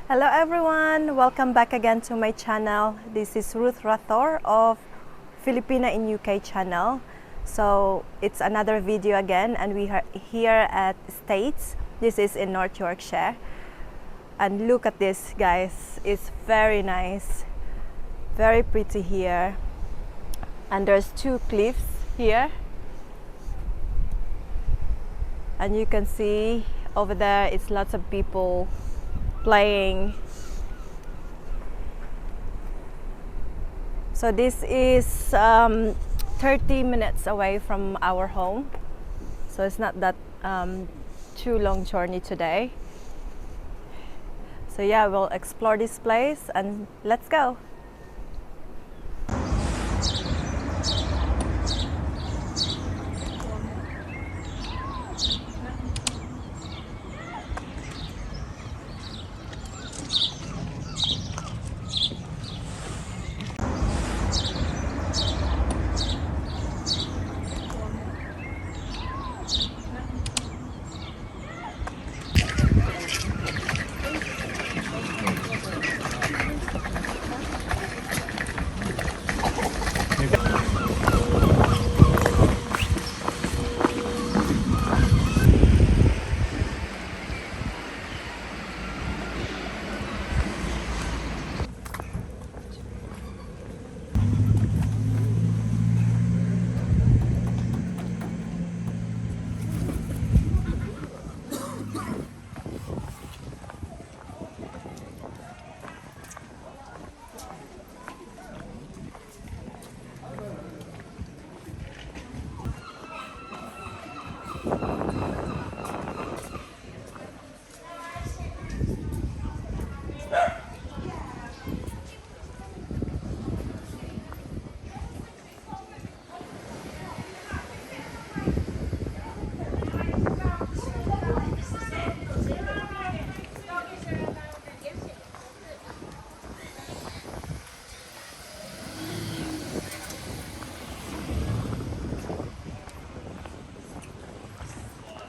Hello everyone! Welcome back again to my channel. This is Ruth Rathor of Filipina in UK channel. So it's another video again, and we are here at Staithes. This is in North Yorkshire. And look at this, guys. It's very nice. Very pretty here. And there's two cliffs here. And you can see over there, it's lots of people playing. So this is 30 minutes away from our home, so it's not that too long journey today. So yeah, we'll explore this place and let's go.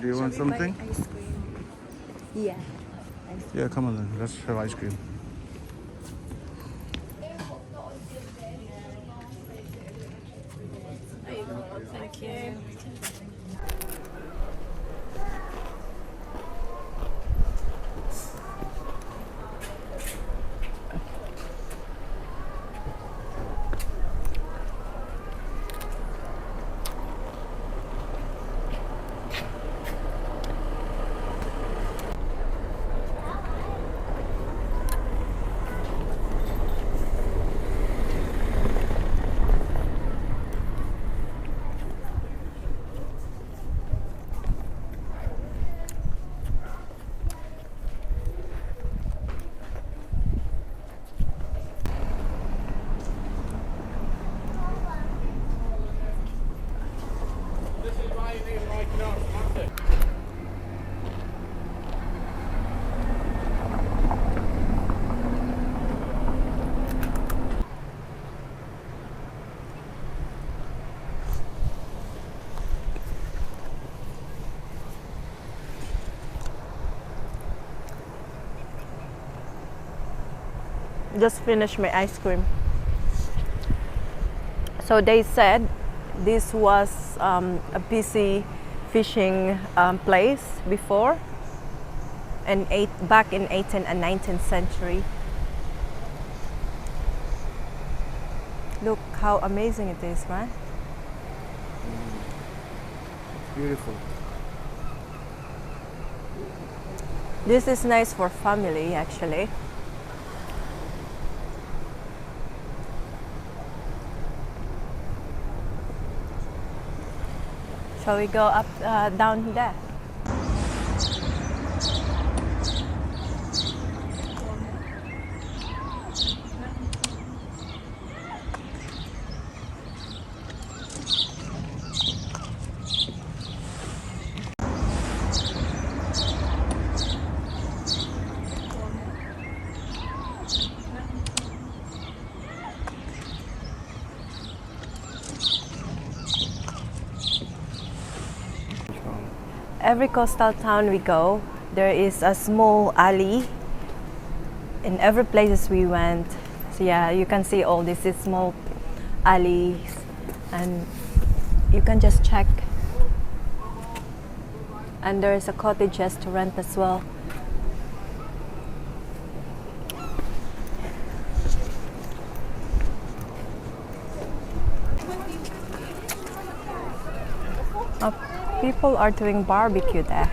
Do you want something? Ice cream. Yeah. Yeah, come on then. Let's have ice cream. There you go. Thank you. Just finished my ice cream. So they said this was a busy fishing place before, and back in 18th and 19th century. Look how amazing it is, man. Beautiful. This is nice for family, actually. Shall we go up, down there? Every coastal town we go, there is a small alley in every places we went. So yeah, you can see all these small alleys, and you can just check. And there is a cottages to rent as well. People are doing barbecue there.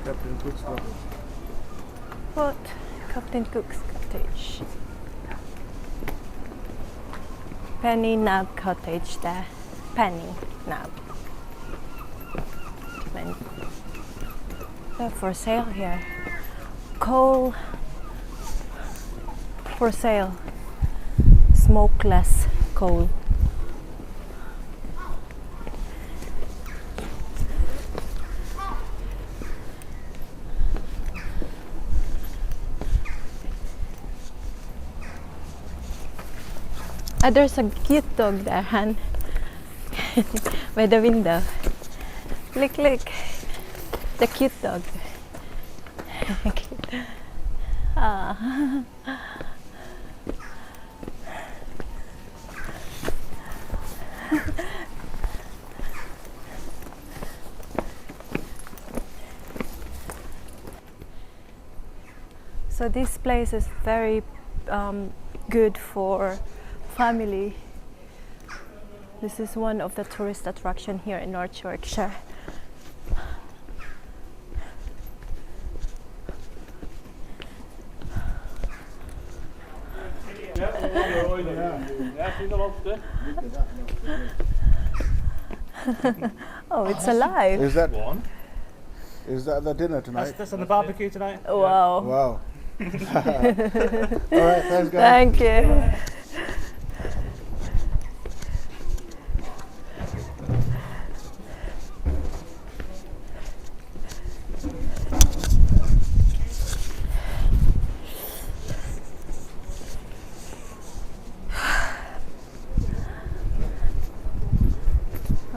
Captain Cook's cottage. What? Captain Cook's cottage. Penny Nab cottage there. Penny Nab. And they're for sale here. Coal for sale. Smokeless coal. There's a cute dog there, Han. By the window. Look, look. The cute dog. Ah. So this place is very good for family. This is one of the tourist attraction here in North Yorkshire. Oh, it's alive. Is that one? Is that the dinner tonight? That's on the barbecue tonight. Wow. Wow. All right, thanks, guys. Thank you.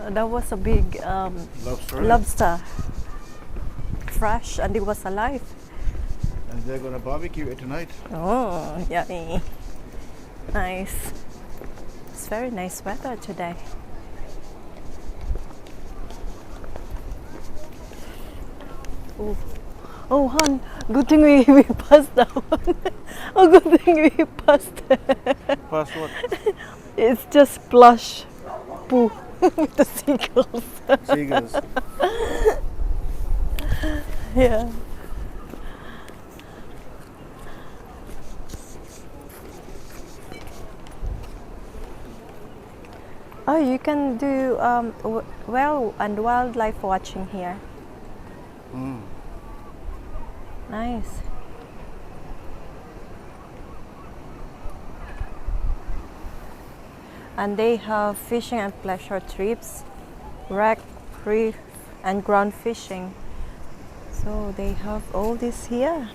That was a big lobster. Fresh, and it was alive. And they're gonna barbecue it tonight. Oh, yummy. Nice. It's very nice weather today. Oh, oh, Han, good thing we passed that one. Oh, good thing we passed. Past what? It's just plush poo with the seagulls. Seagulls. Yeah. Oh, you can do well and wildlife watching here. Mm. Nice. And they have fishing and pleasure trips, wreck, reef, and ground fishing. So they have all this here.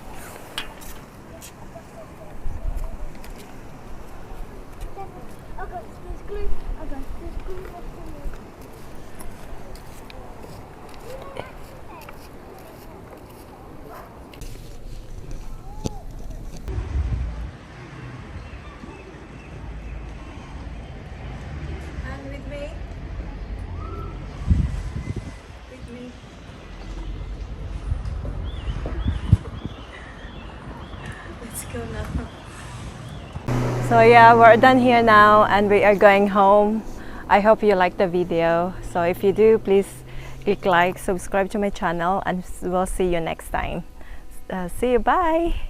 So yeah, we're done here now and we are going home. I hope you liked the video. So if you do, please click like, subscribe to my channel, and we'll see you next time. See you, bye!